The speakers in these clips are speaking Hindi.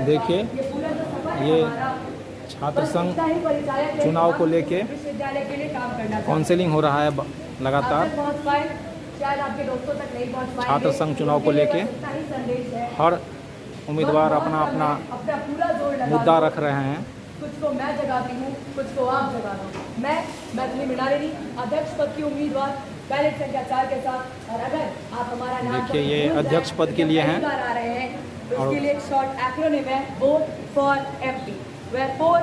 देखिए ये छात्र संघ चुनाव को लेके काउंसलिंग हो रहा है लगातार। छात्र संघ चुनाव को लेके हर उम्मीदवार अपना अपना मुद्दा रख रहे हैं। कुछ को मैं जगाती हूँ, कुछ को आप जगा दो। मैं मैथिली मृणालिनी अध्यक्ष पद की उम्मीदवार बैलेट संख्या 4 के साथ। और अगर आप हमारा नाम देखिए ये अध्यक्ष पद के लिए हैं आ रहे हैं तो उसके लिए एक शॉर्ट एक्रोनिम है vote for MP, where 4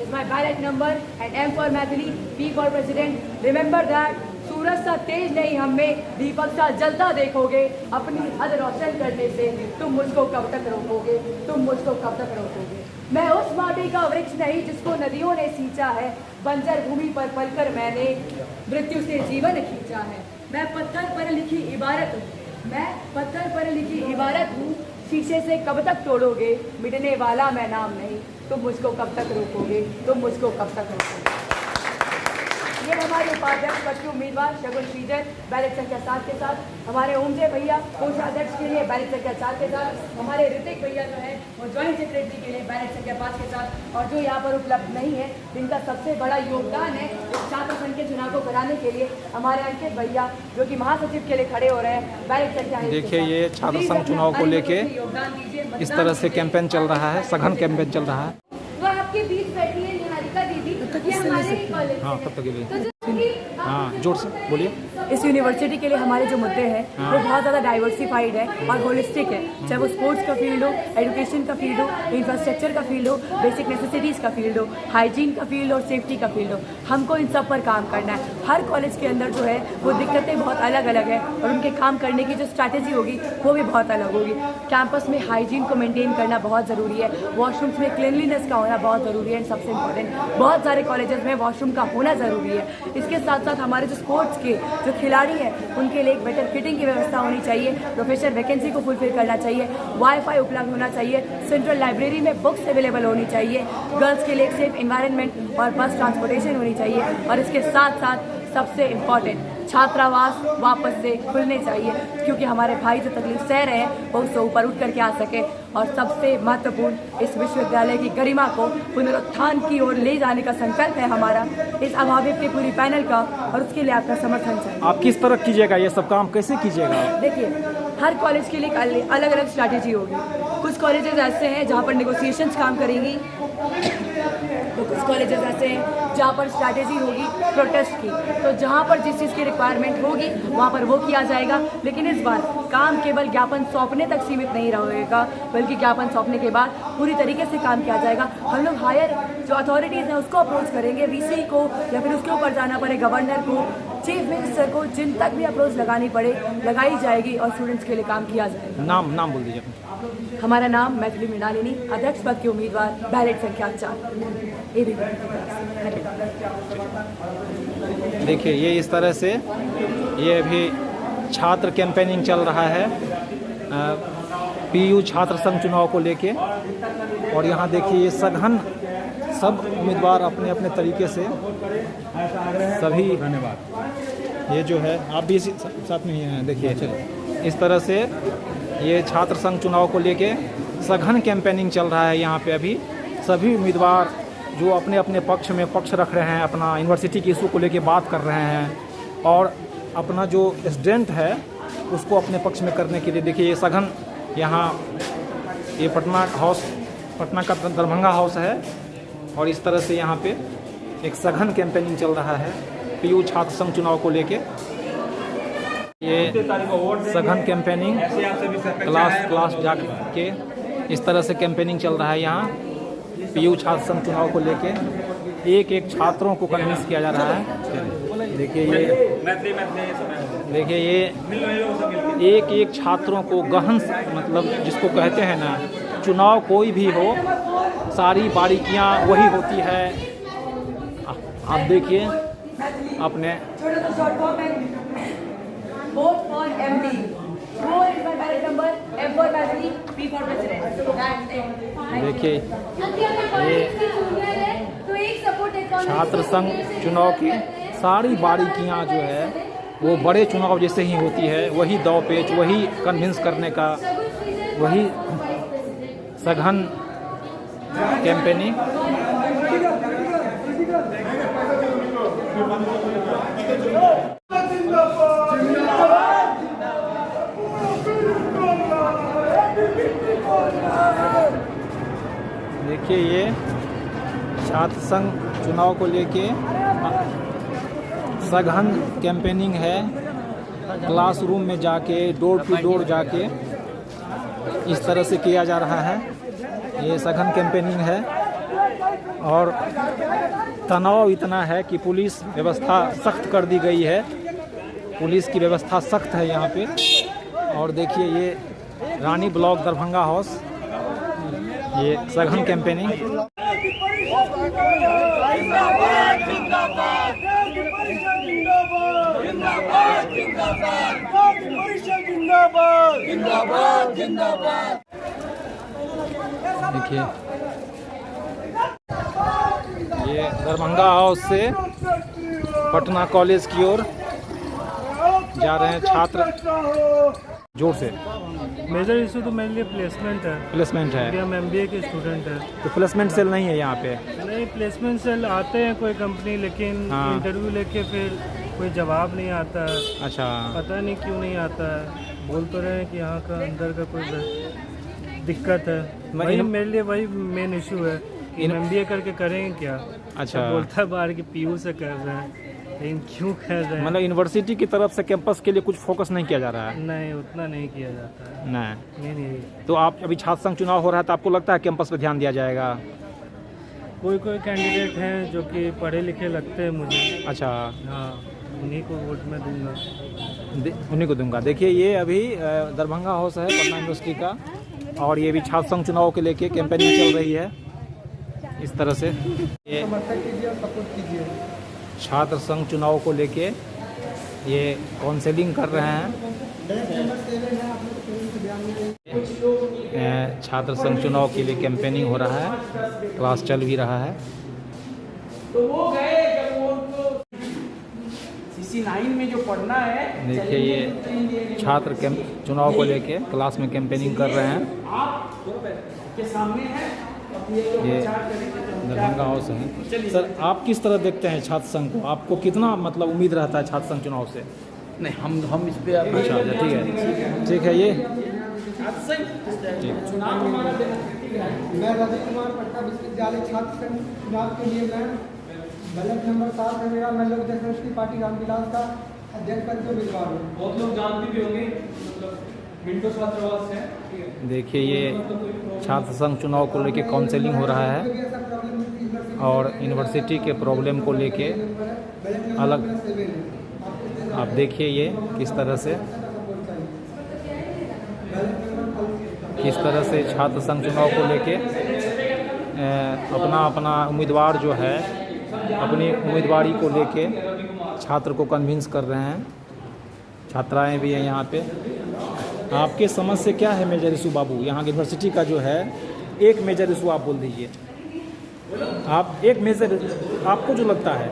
is my ballot number and M for Maithili, P for president. Remember that सूरज सा तेज नहीं हम में, दीपक सा जलता देखोगे। अपनी हद रोशन करने से तुम मुझको कब तक रोकोगे, तुम मुझको कब तक रोकोगे। मैं उस माटी का वृक्ष नहीं जिसको नदियों ने सींचा है, बंजर भूमि पर पलकर मैंने मृत्यु से जीवन खींचा है। मैं पत्थर पर लिखी इबारत हूँ, मैं पत्थर पर लिखी इबारत हूँ, शीशे से कब तक तोड़ोगे, मिटने वाला मैं नाम नहीं, तुम मुझको कब तक रोकोगे, तुम मुझको कब तक रोकोगे। ये हमारे उपाध्यक्ष पद के उम्मीदवार शगुन श्रीधर बैलेट संख्या 7 के साथ, हमारे ओमजय भैया कोषाध्यक्ष के लिए बैलेट संख्या 4 के साथ, हमारे ऋतिक भैया जो है वो ज्वाइंट सेक्रेटरी के लिए बैलेट संख्या 5 के साथ, और जो यहाँ पर उपलब्ध नहीं है जिनका सबसे बड़ा योगदान है इस छात्र संघ के चुनाव को कराने के लिए, हमारे अंकित भैया जो कि महासचिव के लिए खड़े हो रहे हैं बैलेट संख्या। देखिए ये छात्र संघ चुनाव को लेके इस तरह से कैंपेन चल रहा है, सघन कैंपेन चल रहा है। वो आपके बीच बैठी है निहारिका दीदी, ये हमारे कॉलेज। हाँ तब तक के लिए हाँ जोर से बोलिए। इस यूनिवर्सिटी के लिए हमारे जो मुद्दे हैं वो बहुत ज़्यादा डाइवर्सिफाइड है और होलिस्टिक है, चाहे वो स्पोर्ट्स का फील्ड हो, एजुकेशन का फील्ड हो, इंफ्रास्ट्रक्चर का फील्ड हो, बेसिक नेसेसिटीज़ का फील्ड हो, हाइजीन का फील्ड और सेफ्टी का फील्ड हो। हमको इन सब पर काम करना है। हर कॉलेज के अंदर जो है वो दिक्कतें बहुत अलग अलग है और उनके काम करने की जो स्ट्रैटेजी होगी वो भी बहुत अलग होगी। कैंपस में हाइजीन को मेनटेन करना बहुत ज़रूरी है, वॉशरूम्स में क्लीनलीनेस का होना बहुत ज़रूरी है, एंड सबसे इम्पॉर्टेंट बहुत सारे कॉलेजेस में वॉशरूम का होना ज़रूरी है। इसके साथ साथ हमारे जो स्पोर्ट्स के जो खिलाड़ी हैं उनके लिए एक बेटर फिटिंग की व्यवस्था होनी चाहिए, प्रोफेशनल वैकेंसी को फुलफिल करना चाहिए, वाईफाई उपलब्ध होना चाहिए, सेंट्रल लाइब्रेरी में बुक्स अवेलेबल होनी चाहिए, गर्ल्स के लिए एक सेफ एनवायरनमेंट और बस ट्रांसपोर्टेशन होनी चाहिए, और इसके साथ साथ सबसे इम्पॉर्टेंट छात्रावास वापस से खुलने चाहिए, क्योंकि हमारे भाई जो तकलीफ सह रहे हैं वो उससे ऊपर उठ करके आ सके। और सबसे महत्वपूर्ण इस विश्वविद्यालय की गरिमा को पुनरुत्थान की ओर ले जाने का संकल्प है हमारा, इस अभावित के पूरी पैनल का, और उसके लिए आपका समर्थन चाहिए। आप किस तरह कीजिएगा ये सब काम, कैसे कीजिएगा? देखिए हर कॉलेज के लिए अलग अलग स्ट्रैटेजी होगी। कुछ कॉलेजेस ऐसे हैं जहाँ पर नेगोशिएशंस काम करेंगी, तो कुछ कॉलेजेस ऐसे हैं जहाँ पर स्ट्रैटेजी होगी प्रोटेस्ट की। तो जहाँ पर जिस चीज़ की रिक्वायरमेंट होगी वहाँ पर वो किया जाएगा। लेकिन इस बार काम केवल ज्ञापन सौंपने तक सीमित नहीं रहेगा, बल्कि ज्ञापन सौंपने के बाद पूरी तरीके से काम किया जाएगा। हम लोग हायर जो अथॉरिटीज़ हैं उसको अप्रोच करेंगे, वीसी को, या फिर उसके ऊपर जाना पड़े गवर्नर को, चीफ मिनिस्टर को, जिन तक भी अप्रोच लगानी पड़े लगाई जाएगी और स्टूडेंट्स के लिए काम किया जाएगा। नाम बोल दीजिए। हमारा नाम मैथिली मृणालिनी अध्यक्ष पद के उम्मीदवार बैलेट संख्या 4। देखिए ये इस तरह से ये अभी छात्र कैंपेनिंग चल रहा है पीयू छात्र संघ चुनाव को लेके, और यहाँ देखिए ये सघन सब उम्मीदवार अपने अपने तरीके से सभी, धन्यवाद, ये जो है आप भी साथ में ही हैं। देखिए इस तरह से ये छात्र संघ चुनाव को लेके सघन कैंपेनिंग चल रहा है। यहाँ पे अभी सभी उम्मीदवार जो अपने अपने पक्ष रख रहे हैं, अपना यूनिवर्सिटी के इशू को लेके बात कर रहे हैं, और अपना जो स्टूडेंट है उसको अपने पक्ष में करने के लिए देखिए ये सघन, यहाँ ये पटना का दरभंगा हाउस है, और इस तरह से यहाँ पे एक सघन कैंपेनिंग चल रहा है पीयू छात्र संघ चुनाव को लेके। ये सघन कैंपेनिंग क्लास जाके इस तरह से कैंपेनिंग चल रहा है यहाँ पीयू छात्र संघ चुनाव को लेके। एक छात्रों को कन्विंस किया जा रहा है। देखिए ये एक छात्रों को गहन, मतलब जिसको कहते हैं ना, चुनाव कोई भी हो सारी बारीकियाँ वही होती है। आप देखिए अपने Vote for MP. 4 is my ballot number. M for Maithili, P for President. देखिए ये छात्र संघ चुनाव की सारी बारीकियां जो है वो बड़े चुनाव जैसे ही होती है, वही दाव पेच, वही कन्विंस करने का, वही सघन कैंपेनिंग। देखिए ये छात्र संघ चुनाव को लेके सघन कैंपेनिंग है। क्लासरूम में जाके डोर टू डोर जाके इस तरह से किया जा रहा है। ये सघन कैंपेनिंग है और तनाव इतना है कि पुलिस व्यवस्था सख्त कर दी गई है। पुलिस की व्यवस्था सख्त है यहाँ पे। और देखिए ये रानी ब्लॉक दरभंगा हाउस, ये सघन कैंपेनिंग। देखिए ये दरभंगा हाउस से पटना कॉलेज की ओर जा रहे हैं छात्र। जोर से। मेजर इशू तो मेरे लिए प्लेसमेंट है। प्लेसमेंट है। हम MBA के स्टूडेंट हैं। तो प्लेसमेंट सेल नहीं है यहाँ पे? नहीं, प्लेसमेंट सेल आते हैं कोई कंपनी, लेकिन हाँ। इंटरव्यू लेके फिर कोई जवाब नहीं आता है। अच्छा, पता नहीं क्यों नहीं आता है। बोल तो रहे हैं कि यहाँ का अंदर का कोई दिक्कत है। वही मेरे लिए वही मेन इशू है कि MBA करके करेंगे क्या। अच्छा। तो बोलता है बाहर की PU से कर रहे हैं, लेकिन क्यों कर रहे हैं? मतलब यूनिवर्सिटी की तरफ से कैंपस के लिए कुछ फोकस नहीं किया जा रहा है? नहीं, उतना नहीं किया जाता है। नहीं। तो आप अभी छात्र संघ चुनाव हो रहा है तो आपको लगता है कैंपस पे ध्यान दिया जाएगा? कोई कैंडिडेट हैं जो कि पढ़े लिखे लगते हैं मुझे। अच्छा। हाँ, उन्हीं को वोट में दूंगा। उन्हीं को दूंगा। देखिए ये अभी दरभंगा हाउस है पटना यूनिवर्सिटी का, और ये भी छात्र संघ चुनाव के लेके कैंपेनिंग चल रही है इस तरह से। ये छात्र संघ चुनाव को लेके ये काउंसलिंग कर रहे हैं। छात्र संघ चुनाव के लिए कैंपेनिंग हो रहा है, क्लास चल भी रहा है। CC9 में जो पढ़ना है, देखिए ये छात्र चुनाव को लेके क्लास में कैंपेनिंग कर रहे हैं। के सामने है ये दरभंगा हाउस है। सर आप किस तरह देखते हैं छात्र संघ को? आपको कितना मतलब उम्मीद रहता है छात्र संघ चुनाव से? नहीं, हम इस पे अच्छा, ठीक है ये चुनाव हमारा मैं रवि कुमार पटना विश्वविद्यालय छात्र संघ चुनाव के लिए मैं बैलेट नंबर 7 है मेरा। मैं लोक जनशक्ति पार्टी रामविलास का अध्यक्ष पद के उम्मीदवार हूँ। बहुत लोग जानते भी होंगे, मतलब मिंटो छात्रावास है। देखिए ये छात्र संघ चुनाव को लेके काउंसलिंग हो रहा है और यूनिवर्सिटी के प्रॉब्लम को लेके अलग। आप देखिए ये किस तरह से छात्र संघ चुनाव को लेके अपना उम्मीदवार जो है अपनी उम्मीदवारी को लेके छात्र को कन्विंस कर रहे हैं। छात्राएं भी हैं यहाँ पे। आपके समझ से क्या है मेजर इशू बाबू यहाँ यूनिवर्सिटी का जो है? एक मेजर इशू आप बोल दीजिए। आप एक मेजर आपको जो लगता है,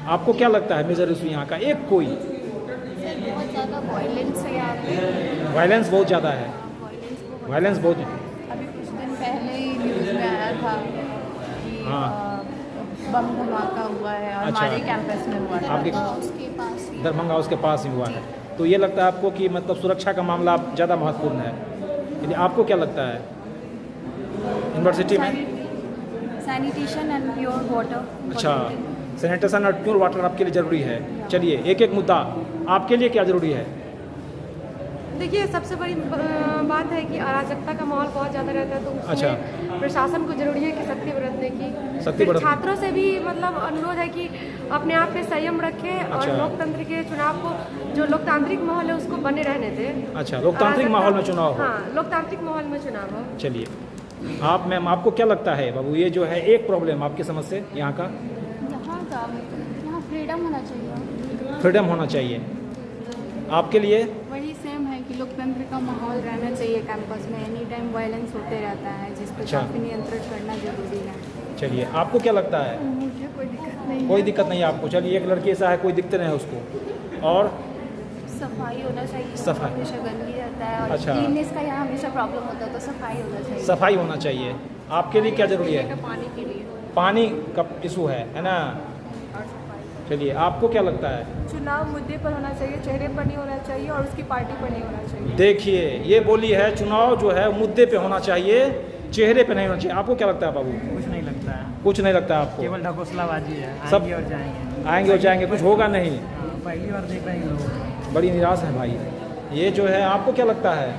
आपको क्या लगता है मेजर इशू यहाँ का? एक कोई बहुत ज़्यादा वायलेंस है यहाँ पे। वायलेंस बहुत ज़्यादा है। वायलेंस बहुत। अभी कुछ दिन पहले ही न्यूज़ में आया था कि हाँ। बम धमाका हुआ है और अच्छा। हमारे कैंपस में हुआ है। आपके उसके पास ही। दरभंगा उसके पास ही हुआ है। तो ये लगता है आपको कि मतलब सुरक्षा का मामला ज़्यादा महत्वपूर्ण है? यदि आपको क्या लगता है यूनिवर्सिटी में? Sanitation and pure water. अच्छा, सैनिटेशन और प्योर वाटर आपके लिए ज़रूरी है। चलिए एक एक मुद्दा, आपके लिए क्या ज़रूरी है? देखिए, सबसे बड़ी बात है कि अराजकता का माहौल बहुत ज़्यादा रहता है, तो उसमें अच्छा। प्रशासन को जरूरी है कि सख्ती बरतने की। सख्ती बरतने। छात्रों से भी मतलब अनुरोध है कि अपने आप पे संयम रखें और अच्छा। लोकतंत्र के चुनाव को, जो लोकतांत्रिक माहौल है उसको बने रहने दें। अच्छा, लोकतांत्रिक माहौल में चुनाव हो। हाँ, लोकतांत्रिक माहौल में चुनाव हो। चलिए आप मैम, आपको क्या लगता है बाबू ये जो है एक प्रॉब्लम आपकी समझ से यहाँ का? यहाँ फ्रीडम होना चाहिए। फ्रीडम होना चाहिए आपके लिए? वही सेम है कि लोकतंत्र का माहौल रहना चाहिए कैंपस में। एनी टाइम वायलेंस होते रहता है, जिस पर अच्छा। काफ़ी नियंत्रण करना जरूरी है। चलिए आपको क्या लगता है? मुझे कोई दिक्कत नहीं कोई दिक्कत नहीं है आपको? चलिए एक लड़की ऐसा है कोई दिक्कत नहीं है उसको। और सफाई होना चाहिए, सफाई। हमेशा गंदगी रहता है और अच्छा। क्लीननेस का यहाँ हमेशा प्रॉब्लम होता है, तो सफाई होना चाहिए। सफाई होना चाहिए। आपके लिए क्या ज़रूरी है? पानी के लिए पानी का इशू है ना? और सफाई। चलिए, आपको क्या लगता है? चुनाव मुद्दे पर होना चाहिए, चेहरे पर नहीं होना चाहिए और उसकी पार्टी पर नहीं होना चाहिए। देखिए, ये बोली है चुनाव जो है मुद्दे पे होना चाहिए, चेहरे पे नहीं होना चाहिए। आपको क्या लगता है बाबू? कुछ नहीं लगता है, कुछ नहीं लगता आपको? केवल ढकोसलाबाजी है, सब- आएंगे और जाएंगे। आएंगे और जाएंगे, कुछ होगा नहीं। पहली बार देख रहे हैं लोग। बड़ी निराश है भाई। ये जो है, आपको क्या लगता है?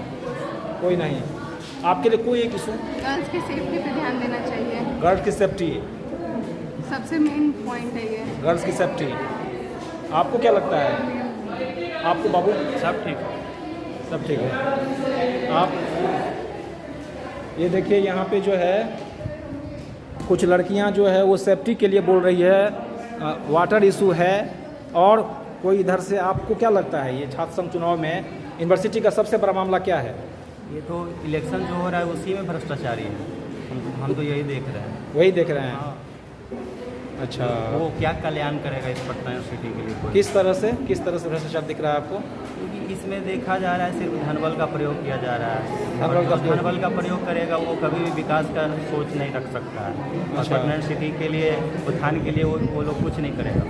कोई नहीं। आपके लिए कोई एक इशू? गर्ल्स की सेफ्टी पे ध्यान देना चाहिए, गर्ल्स की सेफ्टी, सबसे मेन पॉइंट है ये। गर्ल्स की सेफ्टी। आपको क्या लगता है? आपको बाबू? सब ठीक है। सब ठीक है। आप ये देखिए, यहाँ पे जो है कुछ लड़कियाँ जो है वो सेफ्टी के लिए बोल रही है, वाटर इशू है। और कोई इधर से, आपको क्या लगता है ये छात्र संघ चुनाव में यूनिवर्सिटी का सबसे बड़ा मामला क्या है? ये तो इलेक्शन जो हो रहा है उसी में भ्रष्टाचारी है। हम तो यही देख रहे हैं। वही देख रहे हैं। हाँ। अच्छा, वो क्या कल्याण करेगा इस पटना यूनिवर्सिटी के लिए कोई? किस तरह से भ्रष्टाचार दिख रहा है आपको? क्योंकि इसमें देखा जा रहा है सिर्फ धनबल का प्रयोग किया जा रहा है। धनबल और का जो प्रयोग- धनबल का प्रयोग करेगा वो कभी भी विकास का सोच नहीं रख सकता है। और अच्छा। पटना यूनिवर्सिटी के लिए, उत्थान के लिए वो लोग कुछ नहीं करेगा।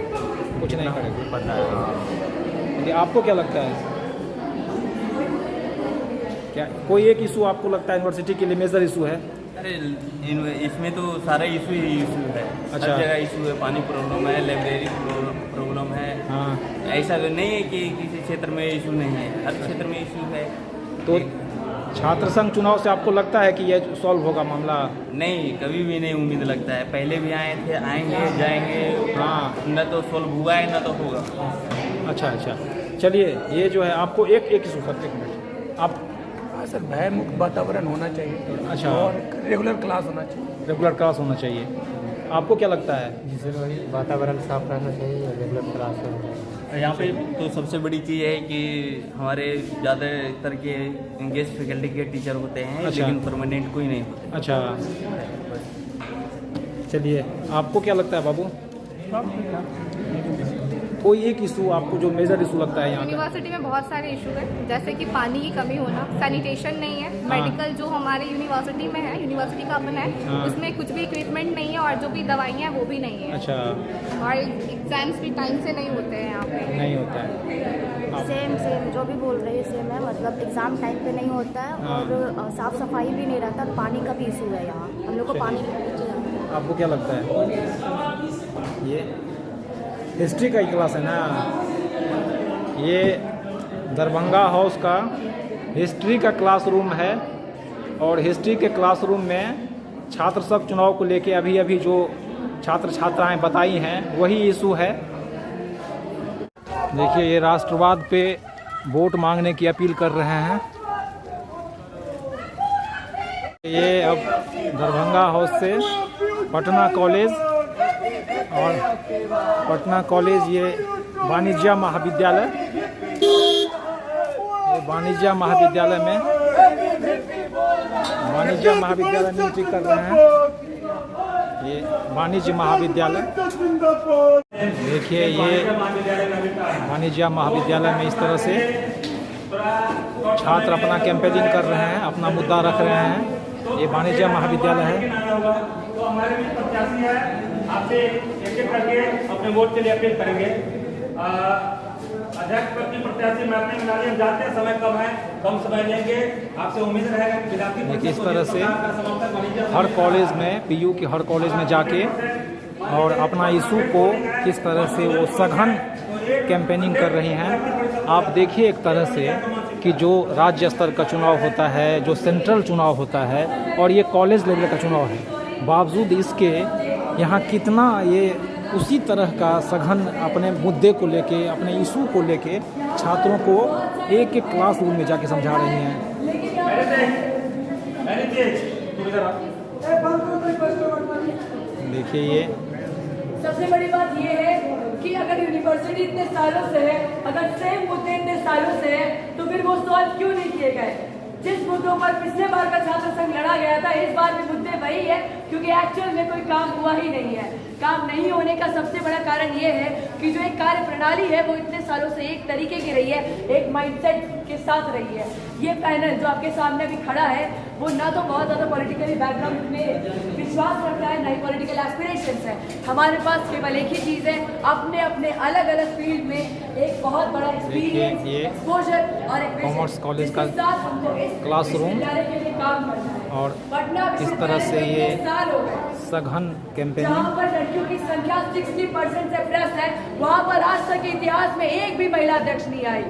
कुछ नहीं करेगा। पता है। ये आपको क्या लगता है? क्या कोई एक इशू आपको लगता है यूनिवर्सिटी के लिए मेजर इशू है? अरे इसमें तो सारा इशू ही इशू है। अच्छा। हर जगह इशू है, पानी प्रॉब्लम है, लाइब्रेरी प्रॉब्लम है। हाँ। ऐसा नहीं है कि किसी क्षेत्र में इशू नहीं है, हर क्षेत्र में इशू है। तो छात्र संघ चुनाव से आपको लगता है कि ये सॉल्व होगा मामला? नहीं, कभी भी नहीं उम्मीद लगता है। पहले भी आए थे, आएंगे जाएंगे। हाँ। न तो सॉल्व हुआ है न तो होगा। अच्छा अच्छा, चलिए, ये जो है आपको एक इशू सर, एक मिनट आप। सर, भय मुक्त वातावरण होना चाहिए। अच्छा। और रेगुलर क्लास होना चाहिए। रेगुलर क्लास होना चाहिए। आपको क्या लगता है? वातावरण साफ रहना चाहिए, रेगुलर क्लास होना चाहिए। यहाँ पे तो सबसे बड़ी चीज़ है कि हमारे ज़्यादातर के गेस्ट फैकल्टी के टीचर होते हैं। अच्छा। लेकिन परमानेंट कोई नहीं होते। अच्छा, चलिए, आपको क्या लगता है बाबू? कोई एक इशू आपको जो मेजर इशू लगता है यहाँ का? यूनिवर्सिटी में बहुत सारे इशू है, जैसे कि पानी की कमी होना, सैनिटेशन नहीं है, मेडिकल जो हमारे यूनिवर्सिटी में है, यूनिवर्सिटी का अपन है, हाँ। उसमें कुछ भी इक्विपमेंट नहीं है और जो भी दवाइयाँ हैं वो भी नहीं है। अच्छा, और एग्जाम्स भी टाइम से नहीं होते हैं यहाँ पे। नहीं होता है। सेम जो भी बोल रही है सेम है, मतलब एग्ज़ाम टाइम पे नहीं होता है। हाँ। और साफ़ सफाई भी नहीं रहता, पानी का भी इशू है यहाँ। हम लोग को पानी की बहुत ज़रूरत है। आपको क्या लगता है? ये हिस्ट्री का ही क्लास है ना? ये दरभंगा हाउस का हिस्ट्री का क्लासरूम है। और हिस्ट्री के क्लासरूम में छात्र संघ चुनाव को लेके अभी जो छात्र छात्राएं बताई हैं वही इशू है। देखिए, ये राष्ट्रवाद पे वोट मांगने की अपील कर रहे हैं। ये अब दरभंगा हाउस से पटना कॉलेज, और पटना कॉलेज ये वाणिज्य महाविद्यालय, ये वाणिज्य महाविद्यालय में एंट्री कर रहे हैं। ये वाणिज्य महाविद्यालय, देखिए, ये वाणिज्य महाविद्यालय में इस तरह से छात्र अपना कैंपेनिंग कर रहे हैं, अपना मुद्दा रख रहे हैं। ये वाणिज्य महाविद्यालय है। तो हमारे भी प्रत्याशी है, आपसे एक-एक करके अपने वोट के लिए अपील करेंगे। अध्यक्ष पद की प्रत्याशी मैं अपने बना लिए, हम जानते हैं समय कम है, कम समय लेंगे। आपसे उम्मीद रहेगा कि विद्यार्थी इस तरह से हर कॉलेज में, पीयू के हर कॉलेज में जाके और अपना इशू को किस तरह से वो सघन कैंपेनिंग कर रही हैं। आप देखिए एक तरह से कि जो राज्य स्तर का चुनाव होता है, जो सेंट्रल चुनाव होता है, और ये कॉलेज लेवल का चुनाव है, बावजूद इसके यहाँ कितना ये उसी तरह का सघन अपने मुद्दे को लेके, अपने इशू को लेके छात्रों को एक एक क्लास रूम में जाके समझा रही हैं। देखिए, ये सबसे बड़ी बात ये है कि अगर यूनिवर्सिटी इतने सालों से है, अगर सेम मुद्दे इतने सालों से है, तो फिर वो सॉल्व क्यों नहीं किए गए? जिस मुद्दों पर पिछले बार का छात्र संघ लड़ा गया था, इस बार भी मुद्दे में वही है क्योंकि एक्चुअल में कोई काम हुआ ही नहीं है। काम नहीं होने का सबसे बड़ा कारण ये है कि जो एक कार्य प्रणाली है वो इतने सालों से एक तरीके की रही है, एक माइंडसेट के साथ रही है। ये पैनल जो आपके सामने अभी खड़ा है वो ना तो बहुत ज़्यादा पॉलिटिकली बैकग्राउंड में विश्वास रखता है, ना ही पॉलिटिकल एस्पिरेशंस है। हमारे पास केवल एक ही चीज़ है, अपने अपने अलग अलग फील्ड में एक बहुत बड़ा एक्सपीरियंस, एक्सपोजर और एक कॉमर्स कॉलेज का क्लासरूम काम करना है। और इस तरह से ये सघन कैंपेनिंग। जहाँ पर लड़कियों की संख्या 60% से प्लस है, वहाँ पर आज तक के इतिहास में एक भी महिला अध्यक्ष नहीं आई।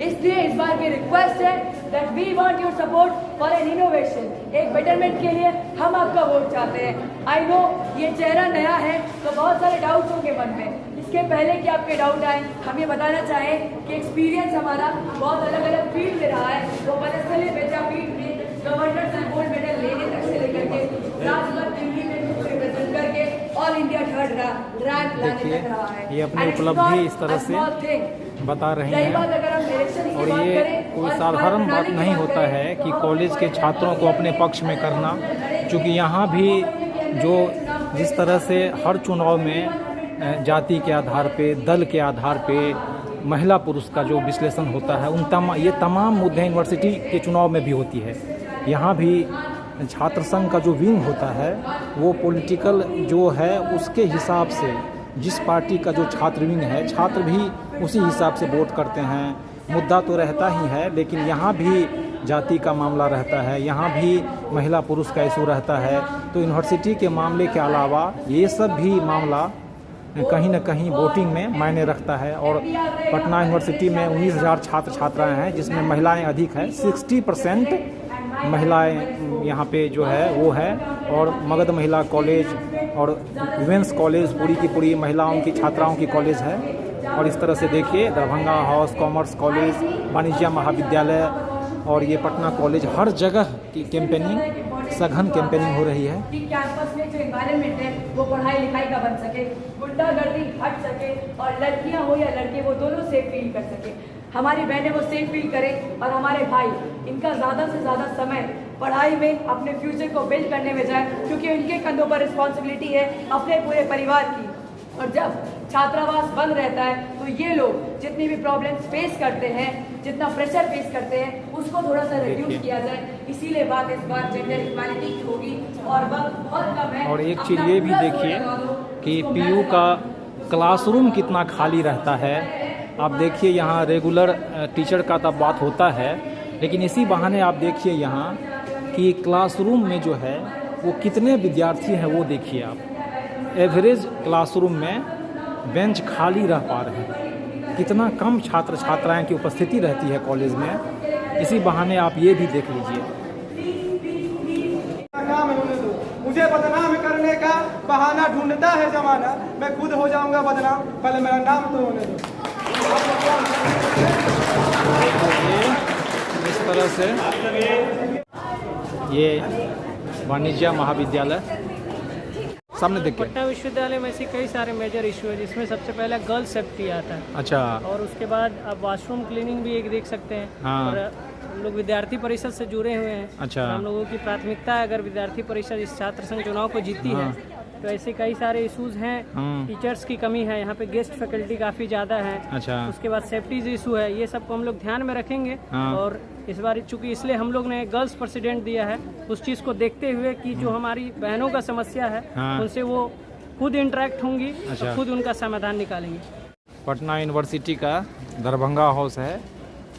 इसलिए इस बार की रिक्वेस्ट है that we want your support for an innovation, एक बेटरमेंट के लिए हम आपका वोट चाहते हैं। आई नो ये चेहरा नया है तो बहुत सारे डाउट होंगे मन में। इसके पहले कि आपके डाउट आए, हम ये बताना चाहें कि एक्सपीरियंस हमारा बहुत अलग अलग फील्ड में रहा है। वो पदस्थली विद्यापीठ में गवर्नर से गोल्ड मेडल लेने तक से लेकर के राजपथ दिल्ली में रिप्रेजेंट करके ऑल इंडिया थर्ड रैंक लाने तक रहा है। ये अपनी उपलब्धि इस तरह से बता रहे हैं। और ये कोई साधारण बात नहीं होता है कि कॉलेज के छात्रों को अपने पक्ष में करना, क्योंकि यहाँ भी जो जिस तरह से हर चुनाव में जाति के आधार पे, दल के आधार पे महिला पुरुष का जो विश्लेषण होता है, ये तमाम मुद्दे यूनिवर्सिटी के चुनाव में भी होती है। यहाँ भी छात्र संघ का जो विंग होता है वो पॉलिटिकल जो है उसके हिसाब से, जिस पार्टी का जो छात्र विंग है, छात्र भी उसी हिसाब से वोट करते हैं। मुद्दा तो रहता ही है, लेकिन यहाँ भी जाति का मामला रहता है, यहाँ भी महिला पुरुष का इशू रहता है। तो यूनिवर्सिटी के मामले के अलावा ये सब भी मामला कहीं न कहीं वोटिंग में मायने रखता है। और पटना यूनिवर्सिटी में 19,000 छात्र छात्राएँ हैं, जिसमें महिलाएँ अधिक हैं। 60% महिलाएं यहाँ पे जो है वो है। और मगध महिला कॉलेज और विमेंस कॉलेज पूरी की पूरी महिलाओं की छात्राओं की कॉलेज है। और इस तरह से देखिए दरभंगा हाउस, कॉमर्स कॉलेज, वाणिज्य महाविद्यालय और ये पटना कॉलेज, हर जगह की कैंपेनिंग, सघन कैंपेनिंग हो रही है कि कैंपस में जो एनवायरनमेंट है वो पढ़ाई लिखाई का बन सके, गुंडागर्दी हट सके और लड़कियां हो या लड़के वो दोनों सेफ फील कर सके। हमारी बहनें वो सेफ फील करें और हमारे भाई इनका ज़्यादा से ज़्यादा समय पढ़ाई में, अपने फ्यूचर को बिल्ड करने में जाए, क्योंकि इनके कंधों पर रिस्पॉन्सिबिलिटी है अपने पूरे परिवार की। और जब छात्रावास बंद रहता है तो ये लोग जितनी भी प्रॉब्लम्स फेस करते हैं, जितना प्रेशर फेस करते हैं, उसको थोड़ा सा रिड्यूस किया जाए। इसीलिए बात इस बार जेंडर इक्वालिटी की होगी और वक्त बहुत कम है। और एक चीज़ ये भी देखिए कि पीयू का क्लासरूम कितना खाली रहता है। आप देखिए यहाँ रेगुलर टीचर का तब बात होता है, लेकिन इसी बहाने आप देखिए यहाँ कि क्लासरूम में जो है वो कितने विद्यार्थी हैं वो देखिए आप। एवरेज क्लासरूम में बेंच खाली रह पा रहे हैं, कितना कम छात्र छात्राएं की उपस्थिति रहती है कॉलेज में। इसी बहाने आप ये भी देख लीजिए। मुझे बदनाम करने का बहाना ढूंढता है जमाना, मैं खुद हो जाऊंगा बदनाम, पहले मेरा नाम तो होने दो। इस तरह से ये वाणिज्य महाविद्यालय सामने देखिए। पटना विश्वविद्यालय में ऐसे कई सारे मेजर इशू है, जिसमें सबसे पहला गर्ल सेफ्टी आता है। अच्छा। और उसके बाद आप वॉशरूम क्लीनिंग भी एक देख सकते हैं। हाँ। और हम लोग विद्यार्थी परिषद से जुड़े हुए हैं। अच्छा। हम लोगों की प्राथमिकता है, अगर विद्यार्थी परिषद इस छात्र संघ चुनाव को जीतती है तो ऐसे कई सारे इश्यूज हैं। टीचर्स की कमी है, यहाँ पे गेस्ट फैकल्टी काफ़ी ज़्यादा है। अच्छा। उसके बाद सेफ्टी इशू है, ये सब को हम लोग ध्यान में रखेंगे। और इस बार चूंकि इसलिए हम लोग ने गर्ल्स प्रेसिडेंट दिया है, उस चीज़ को देखते हुए कि जो हमारी बहनों का समस्या है उनसे वो खुद इंटरेक्ट होंगी। अच्छा। तो खुद उनका समाधान निकालेंगे। पटना यूनिवर्सिटी का दरभंगा हाउस है,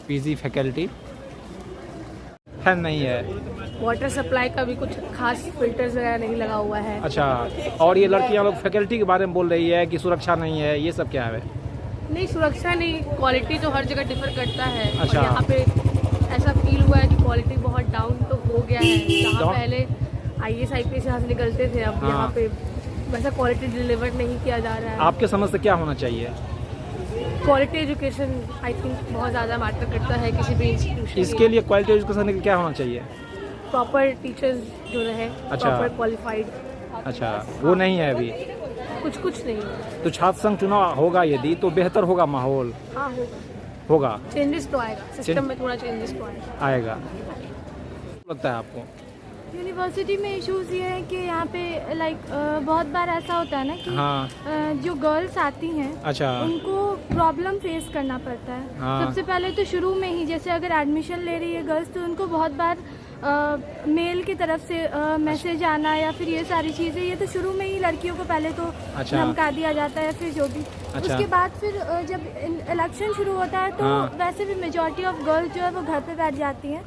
पीजी फैकल्टी है नहीं है। वाटर सप्लाई का भी कुछ खास फिल्टर्स वगैरह नहीं लगा हुआ है। अच्छा। और ये लड़कियां लोग फैकल्टी के बारे में बोल रही है कि सुरक्षा नहीं है, ये सब क्या है? नहीं, सुरक्षा नहीं, क्वालिटी तो हर जगह डिफर करता है। अच्छा। और यहाँ पे ऐसा फील हुआ है कि क्वालिटी बहुत डाउन तो हो गया है। जहाँ पहले IAS IPS यहाँ से निकलते थे, अब यहाँ पे वैसा क्वालिटी डिलीवर नहीं किया जा रहा है। आपके समझ से क्या होना चाहिए? क्वालिटी एजुकेशन आई थिंक बहुत ज़्यादा मैटर करता है किसी भी इंस्टीट्यूशन। इसके लिए क्वालिटी एजुकेशन क्या होना चाहिए? प्रॉपर टीचर्स जो रहे, प्रॉपर क्वालिफाइड। अच्छा, वो नहीं है अभी? कुछ नहीं है। तो छात्र संघ चुनाव होगा यदि तो बेहतर होगा माहौल? हाँ होगा। चेंजेस तो आएगा, सिस्टम में थोड़ा चेंजेस तो आएगा। लगता है आपको? यूनिवर्सिटी में इश्यूज ये है कि यहाँ पे बहुत बार ऐसा होता है ना कि जो गर्ल्स आती हैं अच्छा उनको प्रॉब्लम फेस करना पड़ता है। सबसे पहले तो शुरू में ही जैसे अगर एडमिशन ले रही है गर्ल्स तो उनको बहुत बार मेल की तरफ से मैसेज आना या फिर ये सारी चीज़ें, ये तो शुरू में ही लड़कियों को पहले तो धमका दिया जाता है फिर जो भी उसके बाद फिर जब इलेक्शन शुरू होता है तो वैसे भी मेजॉरिटी ऑफ गर्ल्स जो है वो घर पे बैठ जाती हैं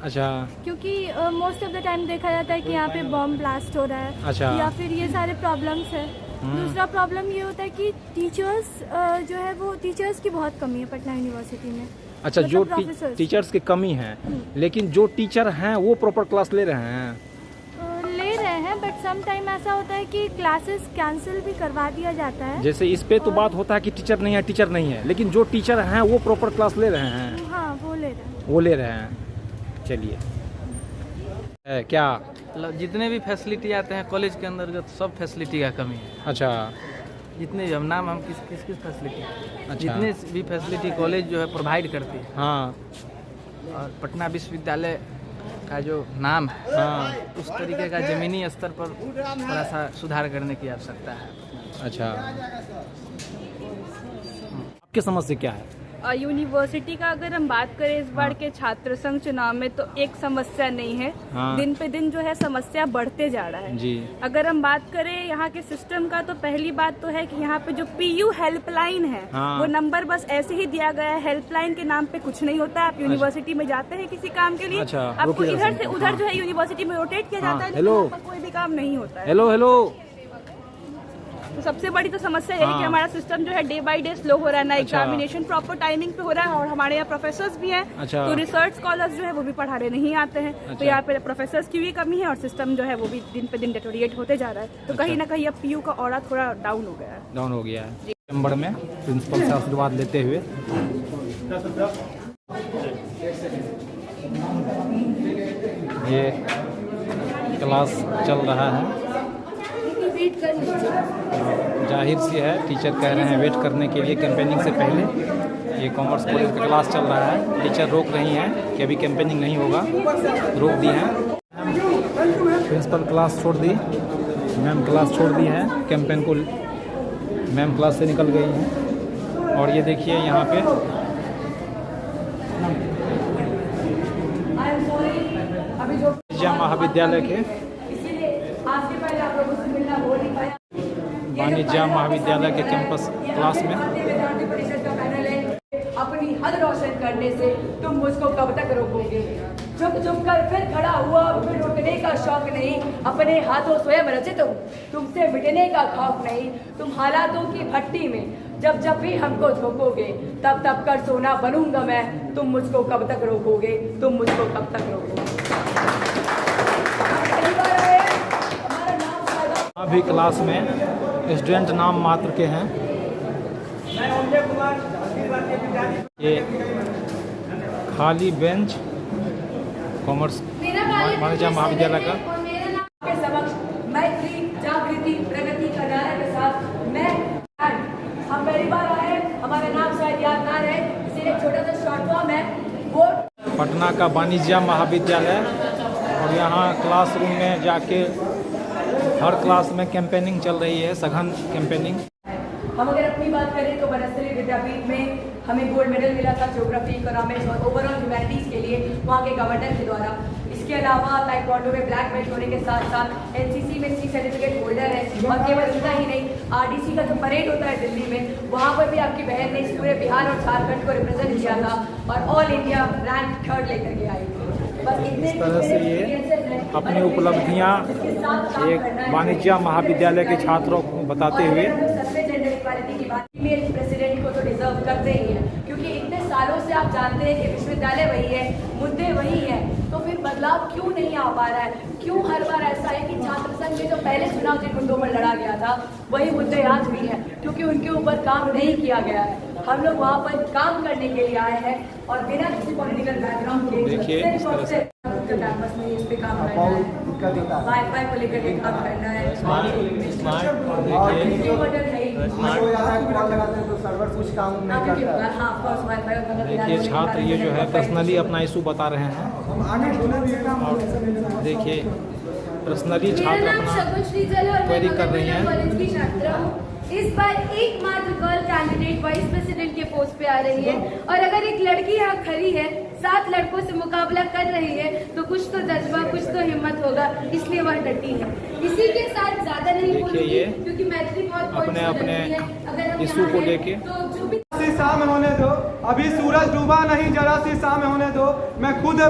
क्योंकि मोस्ट ऑफ द टाइम देखा जाता है कि यहाँ पे बॉम्ब ब्लास्ट हो रहा है या फिर ये सारे प्रॉब्लम्स है। दूसरा प्रॉब्लम ये होता है कि टीचर्स जो है वो टीचर्स की बहुत कमी है पटना यूनिवर्सिटी में। अच्छा, जो टीचर्स की कमी है, लेकिन जो टीचर हैं वो प्रॉपर क्लास ले रहे हैं बट सम टाइम ऐसा होता है कि क्लासेस कैंसिल भी करवा दिया जाता है। जैसे इस पे तो बात होता है कि टीचर नहीं है, लेकिन जो टीचर हैं वो प्रॉपर क्लास ले रहे हैं। हाँ, वो ले रहे हैं। चलिए, क्या जितने भी फैसिलिटी आते हैं कॉलेज के अंतर्गत सब फैसिलिटी का कमी है। अच्छा, जितने हम नाम हम किस फैसिलिटी जितने भी फैसिलिटी कॉलेज जो है प्रोवाइड करती है। और पटना विश्वविद्यालय का जो नाम है उस तरीके का ज़मीनी स्तर पर थोड़ा सा सुधार करने की आवश्यकता है। अच्छा, आपकी समस्या क्या है? यूनिवर्सिटी का अगर हम बात करें इस बार के छात्र संघ चुनाव में तो एक समस्या नहीं है। दिन पे दिन जो है समस्या बढ़ते जा रहा है जी। अगर हम बात करें यहाँ के सिस्टम का तो पहली बात तो है कि यहाँ पे जो PU हेल्पलाइन है वो नंबर बस ऐसे ही दिया गया है। हेल्पलाइन के नाम पे कुछ नहीं होता है। आप यूनिवर्सिटी में जाते हैं किसी काम के लिए, आपको इधर से उधर जो है यूनिवर्सिटी में रोटेट किया जाता है, लेकिन कोई भी काम नहीं होता है। हेलो तो सबसे बड़ी तो समस्या यही कि हमारा सिस्टम जो है डे बाय डे स्लो हो रहा है ना। एग्जामिनेशन प्रॉपर टाइमिंग पे हो रहा है और हमारे यहाँ प्रोफेसर्स भी हैं तो रिसर्च स्कॉलर्स जो है वो भी पढ़ाने नहीं आते हैं। तो यहाँ पे प्रोफेसर्स की भी कमी है और सिस्टम जो है वो भी दिन पे दिन डेटोरिएट होते जा रहा है। तो कहीं ना कहीं अब PU का ऑरा थोड़ा डाउन हो गया है। चैम्बर में प्रिंसिपल से आशीर्वाद लेते हुए ये क्लास चल रहा है। जाहिर सी है टीचर कह रहे हैं वेट करने के लिए कैंपेनिंग से पहले। ये कॉमर्स कॉलेज का क्लास चल रहा है। टीचर रोक रही हैं कि अभी कैंपेनिंग नहीं होगा, रोक दी हैं। प्रिंसिपल क्लास छोड़ दी, मैम क्लास छोड़ दी है। कैंपेन को मैम क्लास से निकल गई हैं। और ये देखिए यहाँ पे महाविद्यालय के वाणिज्य महाविद्यालय के कैंपस क्लास में अपनी हद रोशन करने से तुम मुझको कब तक रोकोगे? झुक कर फिर खड़ा हुआ, फिर रुकने का शौक नहीं। अपने हाथों स्वयं रचित हूँ, तुमसे मिटने का खौफ नहीं। तुम हालातों की भट्टी में जब भी हमको झोंकोगे तब कर सोना बनूंगा मैं। तुम मुझको कब तक रोकोगे? अभी क्लास में स्टूडेंट नाम मात्र के हैं। ये खाली बेंच कॉमर्स वाणिज्य महाविद्यालय का। के समक्ष मैत्री जागृति प्रगति का नारा के साथ हम पहली बार आए, हमारा नाम शायद याद ना रहे, इसलिए एक छोटा सा शॉर्ट फॉर्म है। वोट पटना का वाणिज्य महाविद्यालय। और यहाँ क्लासरूम में जाके हर क्लास में कैंपेनिंग चल रही है, सघन कैंपेनिंग। हम अगर अपनी बात करें तो वनस्थली विद्यापीठ में हमें गोल्ड मेडल मिला था ज्योग्राफी, इकोनॉमिक्स और ओवरऑल ह्यूमैनिटीज़ के लिए वहाँ के गवर्नर के द्वारा। इसके अलावा ताइक्वांडो में ब्लैक बेल्ट होने के साथ साथ NCC में C सर्टिफिकेट होल्डर है। और केवल इतना ही नहीं, RDC का जो परेड होता है दिल्ली में, वहाँ पर भी आपकी बहन ने इस पूरे बिहार और झारखंड को रिप्रेजेंट किया था और ऑल इंडिया रैंक 3rd लेकर के आई थी। इस तरह से ये अपनी उपलब्धियाँ एक वाणिज्य महाविद्यालय के छात्रों को बताते हुए प्रेसिडेंट को तो डिजर्व करते ही हैं, क्योंकि इतने सालों से आप जानते हैं कि विश्वविद्यालय वही है, मुद्दे वही हैं, तो फिर बदलाव क्यों नहीं आ पा रहा है? क्यों हर बार ऐसा है कि छात्र संघ में जो पहले चुनाव जिन मुद्दों पर लड़ा गया था वही मुद्दे आज भी हैं, क्योंकि उनके ऊपर काम नहीं किया गया है। हम लोग वहाँ पर काम करने के लिए आए हैं और बिना किसी पॉलिटिकल बैकग्राउंड के कैंपस में इस पे काम करना है, वाईफाई को लेकर के काम करना है। देखिए छात्र ये जो है पर्सनली अपना इशू बता रहे हैं। देखिए पर्सनली छात्र अपना क्वेरी कर रही हैं। इस बार एकमात्र गर्ल कैंडिडेट वाइस प्रेसिडेंट के पोस्ट पे आ रही है और अगर एक लड़की यहाँ खड़ी है 7 लड़कों से मुकाबला कर रही है तो कुछ तो जज्बा, कुछ तो हिम्मत होगा, इसलिए वह डटी है। इसी के साथ ज्यादा नहीं बोलूंगी क्योंकि मैथिली बहुत अपने अपने इशू को लेके शाम होने दो, अभी सूरज डूबा नहीं, जरा सी शाम होने दो, मैं खुद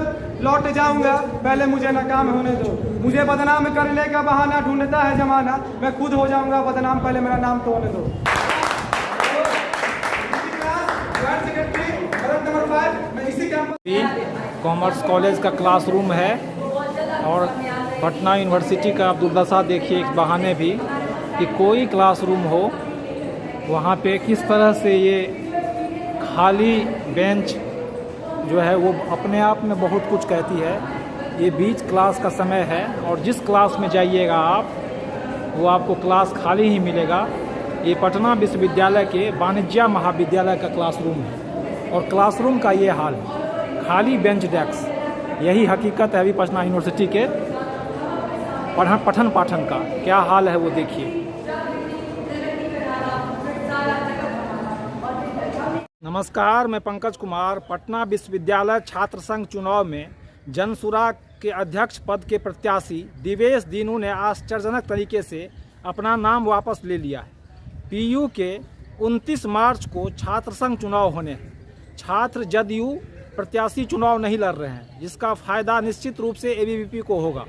लौट जाऊंगा, पहले मुझे नाकाम होने दो। मुझे बदनाम करने का बहाना ढूंढता है जमाना, मैं खुद हो जाऊंगा बदनाम, पहले मेरा नाम तो होने दो। कॉमर्स कॉलेज का क्लासरूम है और पटना यूनिवर्सिटी का आप दुर्दशा देखिए इस बहाने भी कि कोई क्लासरूम हो वहाँ पे किस तरह से ये खाली बेंच जो है वो अपने आप में बहुत कुछ कहती है। ये बीच क्लास का समय है और जिस क्लास में जाइएगा आप वो आपको क्लास खाली ही मिलेगा। ये पटना विश्वविद्यालय के वाणिज्य महाविद्यालय का क्लासरूम है और क्लासरूम का ये हाल है, खाली बेंच डेस्क। यही हकीकत है अभी पटना यूनिवर्सिटी के पठन पाठन का क्या हाल है वो देखिए। नमस्कार, मैं पंकज कुमार। पटना विश्वविद्यालय छात्र संघ चुनाव में जनसुरा के अध्यक्ष पद के प्रत्याशी दिवेश दीनू ने आश्चर्यजनक तरीके से अपना नाम वापस ले लिया है। पीयू के 29 मार्च को छात्र संघ चुनाव होने हैं। छात्र जदयू प्रत्याशी चुनाव नहीं लड़ रहे हैं, जिसका फायदा निश्चित रूप से एबीवीपी को होगा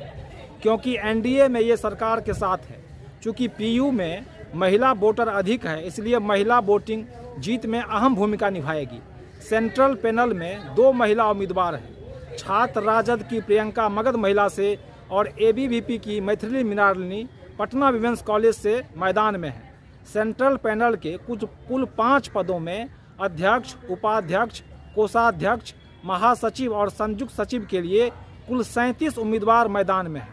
क्योंकि एनडीए में ये सरकार के साथ है। चूँकि पीयू में महिला वोटर अधिक है, इसलिए महिला वोटिंग जीत में अहम भूमिका निभाएगी। सेंट्रल पैनल में 2 महिला उम्मीदवार हैं। छात्र राजद की प्रियंका मगध महिला से और एबीवीपी की मैथिली मृणालिनी पटना विमेंस कॉलेज से मैदान में है। सेंट्रल पैनल के कुल 5 पदों में अध्यक्ष, उपाध्यक्ष, कोषाध्यक्ष, महासचिव और संयुक्त सचिव के लिए कुल 37 उम्मीदवार मैदान में हैं।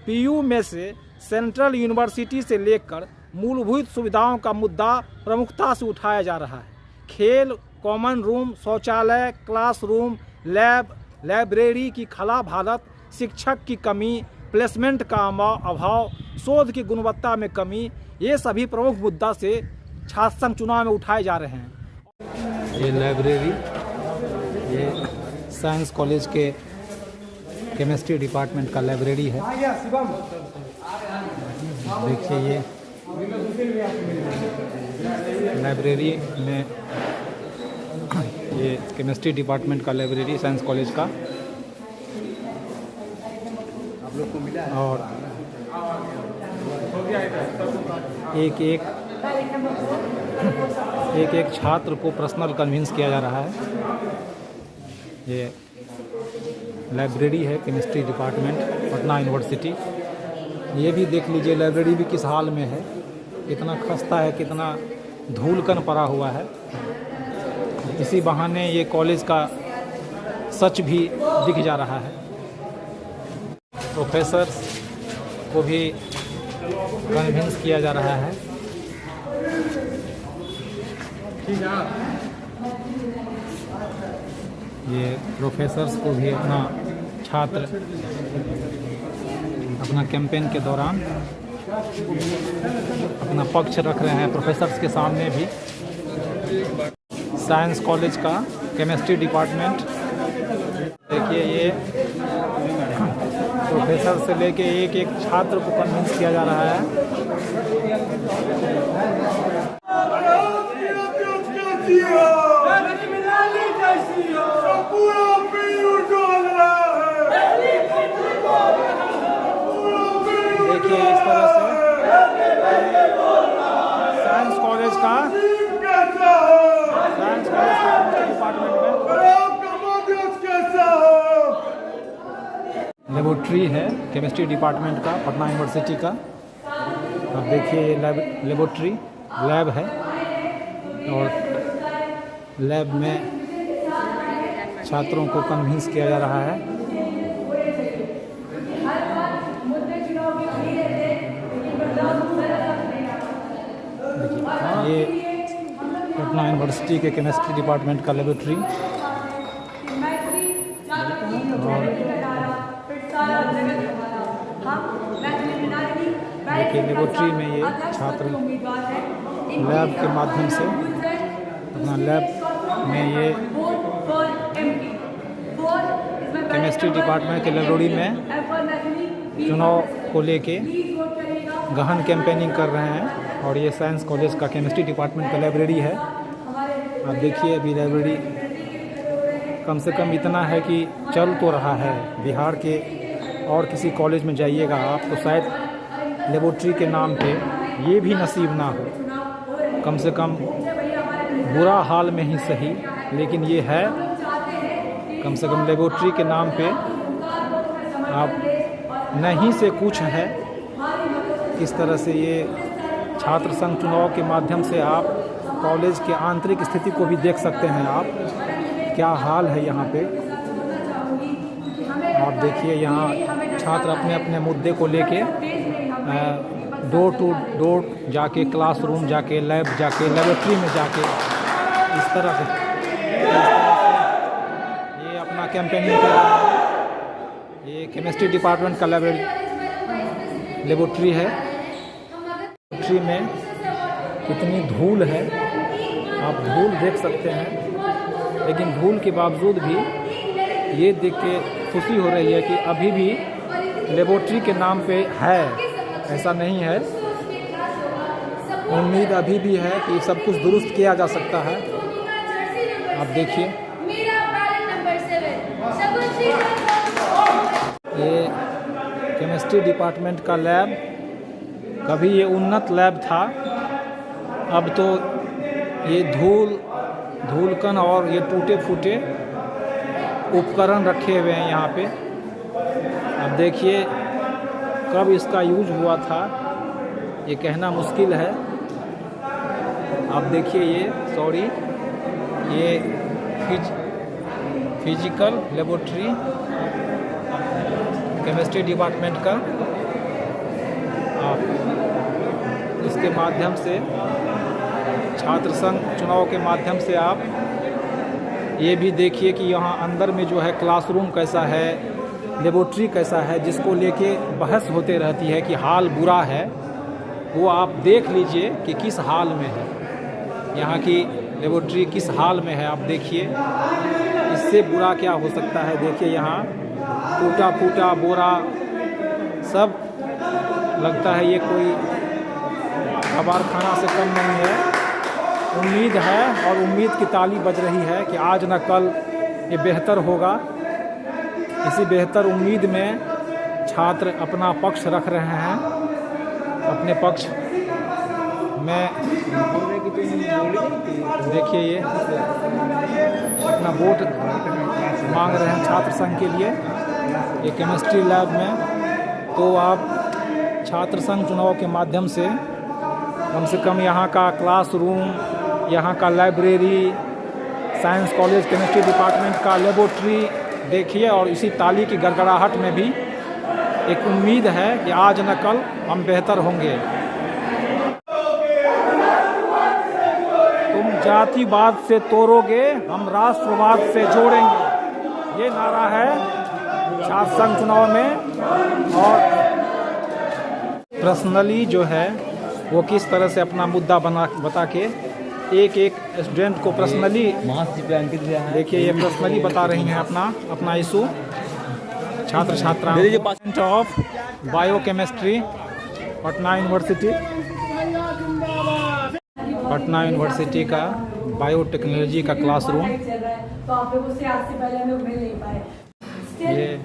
पीयू में से सेंट्रल यूनिवर्सिटी से लेकर मूलभूत सुविधाओं का मुद्दा प्रमुखता से उठाया जा रहा है। खेल, कॉमन रूम, शौचालय, क्लासरूम, लैब, लाइब्रेरी की खराब हालत, शिक्षक की कमी, प्लेसमेंट का अभाव, शोध की गुणवत्ता में कमी, ये सभी प्रमुख मुद्दा से छात्र संघ चुनाव में उठाए जा रहे हैं। ये लाइब्रेरी, ये साइंस कॉलेज के केमिस्ट्री डिपार्टमेंट का लाइब्रेरी है। देखिए ये लाइब्रेरी में ये केमिस्ट्री डिपार्टमेंट का लाइब्रेरी साइंस कॉलेज का, आप लोग को मिला और एक छात्र को पर्सनल कन्विंस किया जा रहा है। ये लाइब्रेरी है केमिस्ट्री डिपार्टमेंट पटना यूनिवर्सिटी। ये भी देख लीजिए लाइब्रेरी भी किस हाल में है, कितना खस्ता है, कितना धूलकन पड़ा हुआ है। इसी बहाने ये कॉलेज का सच भी दिख जा रहा है। प्रोफेसर्स को भी कन्विंस किया जा रहा है। ये प्रोफेसर्स को भी अपना छात्र अपना कैंपेन के दौरान अपना पक्ष रख रहे हैं प्रोफेसर्स के सामने भी। साइंस कॉलेज का केमिस्ट्री डिपार्टमेंट देखिए, ये प्रोफेसर से लेके एक छात्र को कन्विंस किया जा रहा है। देखिए इस तरह से साइंस कॉलेज का डिपार्टमेंट में लेबोरेटरी है केमिस्ट्री डिपार्टमेंट का पटना यूनिवर्सिटी का। अब देखिए ये लेबोरेटरी लैब है और लैब में छात्रों को कन्विंस किया जा रहा है। ये पटना यूनिवर्सिटी के केमिस्ट्री डिपार्टमेंट का लेबोरेटरी और देखिए लेबोरेटरी में ये छात्र लैब के माध्यम से अपना लैब में ये केमिस्ट्री डिपार्टमेंट के लाइब्रेरी में चुनाव को लेके गहन कैंपेनिंग कर रहे हैं। और ये साइंस कॉलेज का केमिस्ट्री डिपार्टमेंट का लाइब्रेरी है। आप देखिए अभी लाइब्रेरी कम से कम इतना है कि चल तो रहा है। बिहार के और किसी कॉलेज में जाइएगा आप तो शायद लेबोरेटरी के नाम पे ये भी नसीब ना हो, कम से कम बुरा हाल में ही सही, लेकिन ये है कम से कम लेबोरेटरी के नाम पे आप नहीं से कुछ है। किस तरह से ये छात्र संघ चुनाव के माध्यम से आप कॉलेज के आंतरिक स्थिति को भी देख सकते हैं आप, क्या हाल है यहाँ पे। आप देखिए यहाँ छात्र अपने अपने मुद्दे को लेके डोर टू डोर जाके, क्लासरूम जाके, लैब जाके, लेबोरेटरी में जाके इस तरह से ये अपना कैंपेनिंग कर रहा है। ये केमिस्ट्री डिपार्टमेंट का लेबोरेटरी है। लेबोरेटरी में कितनी धूल है आप धूल देख सकते हैं, लेकिन धूल के बावजूद भी ये देख के खुशी हो रही है कि अभी भी लेबोरेटरी के नाम पे है, ऐसा नहीं है। उम्मीद अभी भी है कि सब कुछ दुरुस्त किया जा सकता है। आप देखिए ये केमिस्ट्री डिपार्टमेंट का लैब, कभी ये उन्नत लैब था, अब तो ये धूलकण और ये टूटे फूटे उपकरण रखे हुए हैं यहाँ पे। अब देखिए कब इसका यूज हुआ था ये कहना मुश्किल है। आप देखिए ये फिजिकल लेबोरेटरी केमिस्ट्री डिपार्टमेंट का। आप इसके माध्यम से छात्र संघ चुनाव के माध्यम से आप ये भी देखिए कि यहाँ अंदर में जो है क्लासरूम कैसा है, लेबोरेटरी कैसा है, जिसको लेके बहस होते रहती है कि हाल बुरा है, वो आप देख लीजिए कि किस हाल में है। यहाँ की लेबोरेटरी किस हाल में है आप देखिए, इससे बुरा क्या हो सकता है। देखिए यहाँ टूटा फूटा बोरा सब लगता है, ये कोई कबाड़खाना से कम नहीं है। उम्मीद है और उम्मीद की ताली बज रही है कि आज न कल ये बेहतर होगा। इसी बेहतर उम्मीद में छात्र अपना पक्ष रख रहे हैं, अपने पक्ष में देखिए ये अपना वोट मांग रहे हैं छात्र संघ के लिए ये केमिस्ट्री लैब में। तो आप छात्र संघ चुनाव के माध्यम से कम यहाँ का क्लासरूम, यहाँ का library, science college chemistry department का लेबोरेटरी देखिए, और इसी ताली की गड़गड़ाहट में भी एक उम्मीद है कि आज न कल हम बेहतर होंगे। तुम जातिवाद से तोड़ोगे, हम राष्ट्रवाद से जोड़ेंगे, ये नारा है छात्र संघ चुनाव में। और पर्सनली जो है वो किस तरह से अपना मुद्दा बता के एक स्टूडेंट को पर्सनली देखिए ये पर्सनली बता रही हैं अपना इशू। छात्र छात्राएं ऑफ बायोकेमिस्ट्री पटना यूनिवर्सिटी का बायोटेक्नोलॉजी का क्लासरूम। ये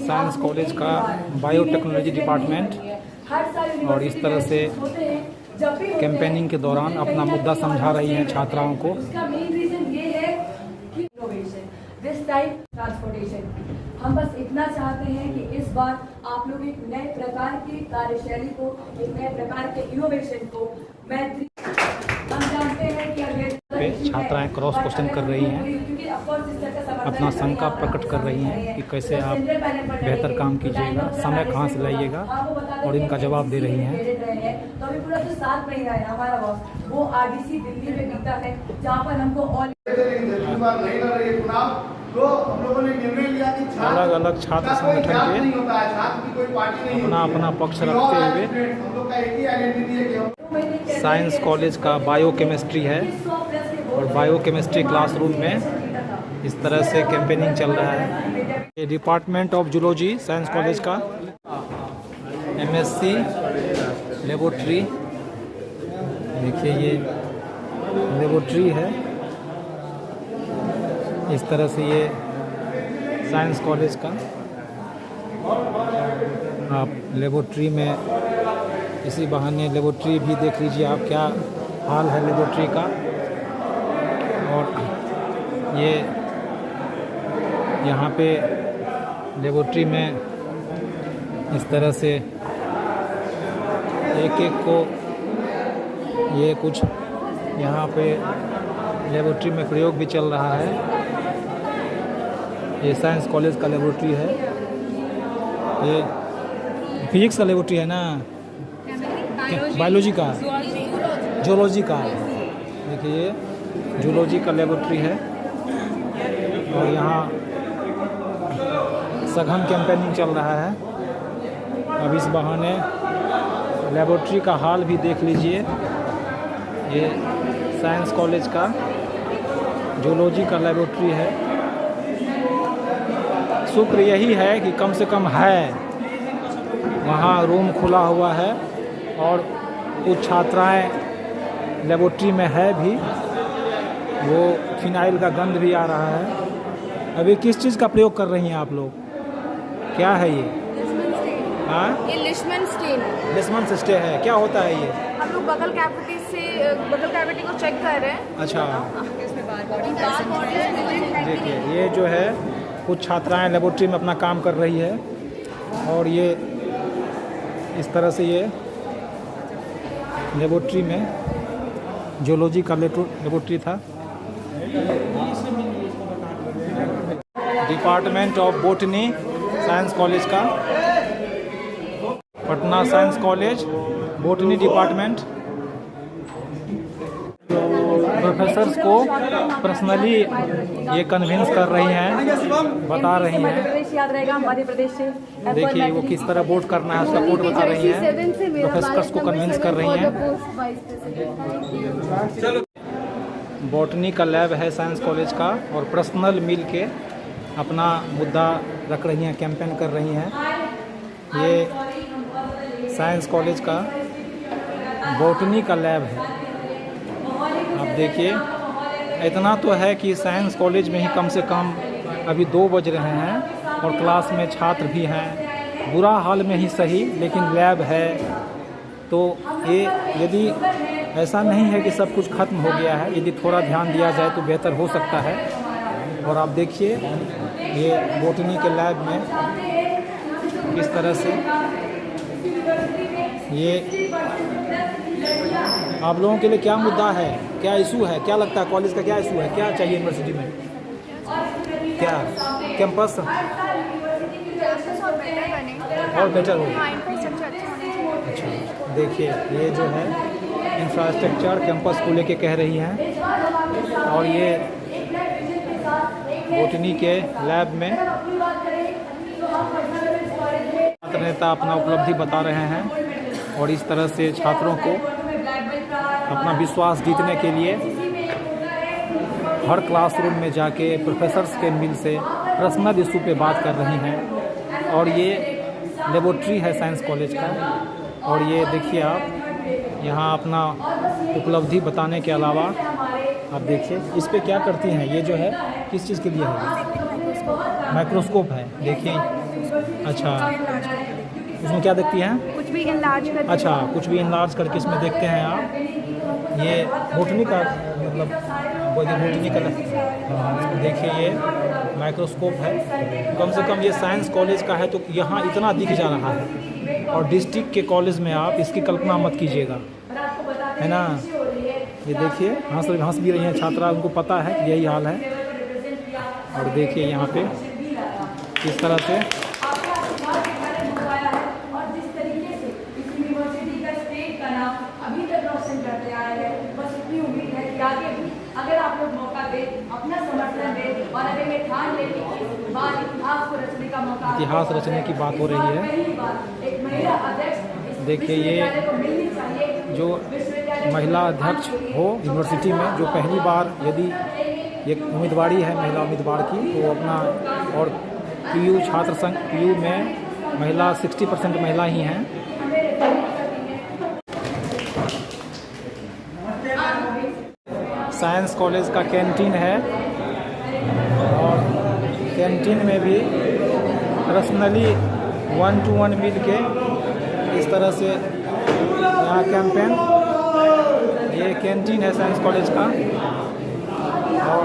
साइंस कॉलेज का बायोटेक्नोलॉजी डिपार्टमेंट, और इस तरह से कैंपेनिंग के दौरान अपना मुद्दा समझा रही हैं छात्राओं को। हम बस इतना चाहते हैं कि इस बार आप लोग एक नए प्रकार की कार्यशैली को, एक नए प्रकार के इनोवेशन को, हम जानते हैं कि छात्राएं क्रॉस क्वेश्चन कर रही हैं, अपना शंका प्रकट कर रही हैं कि कैसे आप बेहतर काम कीजिएगा, समय कहाँ से लाइएगा, और इनका जवाब दे रही हैं। तो अभी पूरा जो 7 महीना है हमारा वक्त, वो RDC दिल्ली में बीता है, जहाँ पर हमको तो हम लोगों ने निर्णय लिया कि अलग अलग छात्र संगठन के अपना अपना पक्ष रखते हुए हम लोग का एक ही आइडेंटिटी है कि हम साइंस कॉलेज का बायोकेमिस्ट्री है और बायोकेमिस्ट्री क्लासरूम में इस तरह से कैंपेनिंग चल रहा है। ये department of zoology science college का MSc लेबोरेटरी, देखिए ये लेबोरेटरी है। इस तरह से ये साइंस कॉलेज का आप लेबोरेटरी में इसी बहाने लेबोरेटरी भी देख लीजिए आप, क्या हाल है लेबोरेटरी का। और ये यहाँ पे लेबोरेटरी में इस तरह से एक एक को ये कुछ यहाँ पे लेबोरेटरी में प्रयोग भी चल रहा है। ये साइंस कॉलेज का लेबोरेटरी है, ये फिजिक्स का लेबोरेटरी है ना, बायोलॉजी का, जूलॉजी का। देखिए ये जूलॉजी का लेबोरेटरी है और यहाँ सघन कैंपेनिंग चल रहा है। अब इस बहाने लेबोरेटरी का हाल भी देख लीजिए। ये साइंस कॉलेज का जूलॉजी का लेबोरेटरी है। शुक्र यही है कि कम से कम है, वहाँ रूम खुला हुआ है और कुछ छात्राएं लेबोरेटरी में है भी। वो फिनाइल का गंध भी आ रहा है। अभी किस चीज़ का प्रयोग कर रही हैं आप लोग? क्या है ये? हाँ, ये लिशमन स्टेन है। लिशमन स्टेन है, क्या होता है ये? हम लोग बगल कैविटी को चेक कर रहे हैं। अच्छा, देखिए ये जो है कुछ छात्राएं लेबोरेटरी में अपना काम कर रही है और ये इस तरह से ये लेबोरेटरी में जूलॉजी का लेबोरेटरी था। Department of botany science college का, Patna science college botany department. Professors को पर्सनली ये कन्विंस कर रही हैं, बता रही हैं। याद रहेगा मध्य प्रदेश से। देखिए वो किस तरह वोट करना है उसका कोड बता रही हैं, प्रोफेसर्स को कन्विंस कर रही हैं। बॉटनी का लैब है साइंस कॉलेज का और पर्सनल मिल के अपना मुद्दा रख रही हैं, कैंपेन कर रही हैं। ये साइंस कॉलेज का बॉटनी का लैब है। आप देखिए इतना तो है कि साइंस कॉलेज में ही कम से कम अभी 2 बज रहे हैं और क्लास में छात्र भी हैं। बुरा हाल में ही सही, लेकिन लैब है। तो ये यदि ऐसा नहीं है कि सब कुछ खत्म हो गया है, यदि थोड़ा ध्यान दिया जाए तो बेहतर हो सकता है। और आप देखिए ये बॉटनी के लैब में किस तरह से ये आप लोगों के लिए क्या मुद्दा है, क्या इशू है, क्या लगता है कॉलेज का क्या इशू है, क्या चाहिए यूनिवर्सिटी में? क्या कैंपस और बेटर हो? अच्छा, देखिए ये जो है इंफ्रास्ट्रक्चर कैंपस को लेके कह रही हैं और ये बॉटनी के लैब में छात्र नेता अपना उपलब्धि बता रहे हैं और इस तरह से छात्रों को अपना विश्वास जीतने के लिए हर क्लासरूम में जाके प्रोफेसर्स के मिल से पर्सनल इशू पे बात कर रही हैं। और ये लेबोरेटरी है साइंस कॉलेज का और ये देखिए आप यहाँ अपना उपलब्धि बताने के अलावा आप देखिए इस पे क्या करती हैं। ये जो है किस चीज़ के लिए है? माइक्रोस्कोप है, देखिए। अच्छा, उसमें क्या देखती हैं? कुछ भी इनलार्ज करके। अच्छा, कुछ भी इनलार्ज करके इसमें देखते हैं आप। ये बॉटनी का मतलब बॉटनी का देखिए ये माइक्रोस्कोप है। कम से कम ये साइंस कॉलेज का है तो यहाँ इतना दिख जा रहा है और डिस्ट्रिक्ट के कॉलेज में आप इसकी कल्पना मत कीजिएगा, है ना। ये देखिए हंस भी रही हैं छात्रा, उनको पता है कि यही हाल है। और देखिए यहाँ पे किस तरह से अभी तक रोशन करते आए हैं। बस इतनी उम्मीद है कि आगे भी अगर आप लोग मौका दें, अपना समर्थन दें और अगर ये ठान लें कि इस बार इतिहास को रचने का मौका, इतिहास रचने की बात हो रही है। पहली बार एक महिला अध्यक्ष देखिए ये को मिलनी चाहिए, जो महिला अध्यक्ष हो यूनिवर्सिटी में, जो पहली बार यदि एक उम्मीदवारी है महिला उम्मीदवार की, तो अपना, और पीयू छात्र संघ पीयू में महिला 60% महिला ही हैं। साइंस कॉलेज का कैंटीन है और कैंटीन में भी पर्सनली 1 to 1 मिल के इस तरह से यहाँ कैंपेन, ये कैंटीन है साइंस कॉलेज का। और